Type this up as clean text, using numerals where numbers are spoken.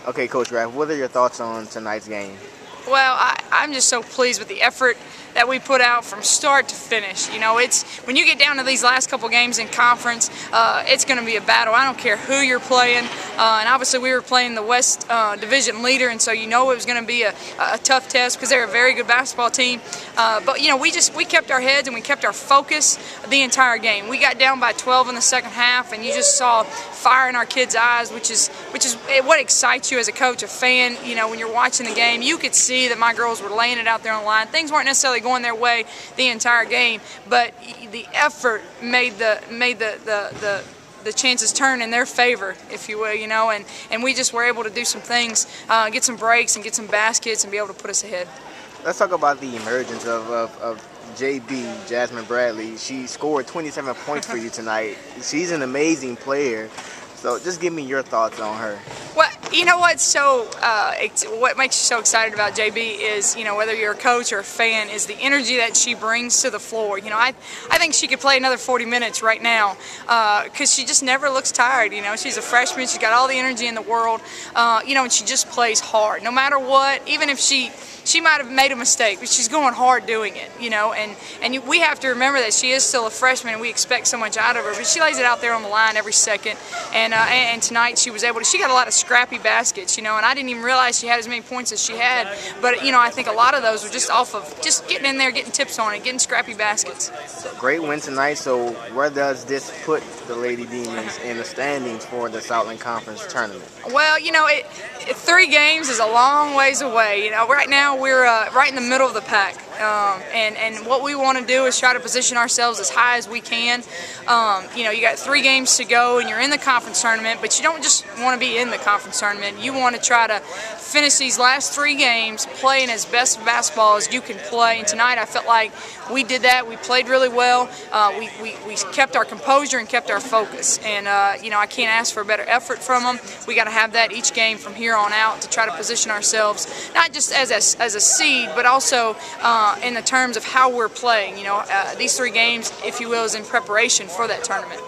Okay, Coach Raff, what are your thoughts on tonight's game? Well, I'm just so pleased with the effort that we put out from start to finish. You know, it's when you get down to these last couple games in conference, it's going to be a battle. I don't care who you're playing, and obviously we were playing the West Division leader, and so you know it was going to be a tough test because they're a very good basketball team. But you know, we kept our heads and we kept our focus the entire game. We got down by 12 in the second half, and you just saw fire in our kids' eyes, which is what excites you as a coach, a fan. You know, when you're watching the game, you could see that my girls were laying it out there on the line. Things weren't necessarily going their way the entire game, but the effort made the chances turn in their favor, if you will, you know, and we just were able to do some things, get some breaks and get some baskets and be able to put us ahead. Let's talk about the emergence of JB, Jasmine Bradley. She scored 27 points for you tonight. She's an amazing player. So just give me your thoughts on her. Well, you know what? So what makes you so excited about JB is, you know, whether you're a coach or a fan, is the energy that she brings to the floor. You know, I think she could play another 40 minutes right now because she just never looks tired. You know, she's a freshman. She's got all the energy in the world. You know, and she just plays hard. No matter what, even if she might have made a mistake, but she's going hard doing it, you know, and we have to remember that she is still a freshman and we expect so much out of her, but she lays it out there on the line every second, and tonight she was able to, she got a lot of scrappy baskets, you know, and I didn't even realize she had as many points as she had, but, you know, I think a lot of those were just off of just getting in there, getting tips on it, getting scrappy baskets. Great win tonight, so where does this put the Lady Demons in the standings for the Southland Conference tournament? Well, you know, 3 games is a long ways away. You know, right now we're right in the middle of the pack, and what we want to do is try to position ourselves as high as we can. You know, you got 3 games to go, and you're in the conference tournament, but you don't just want to be in the conference tournament. You want to try to finish these last 3 games playing as best basketball as you can play. And tonight, I felt like we did that. We played really well. We kept our composure and kept our focus. And you know, I can't ask for a better effort from them. We got to have that each game from here on out to try to position ourselves not just as a seed, but also in the terms of how we're playing. You know, these 3 games, if you will, is in preparation for that tournament.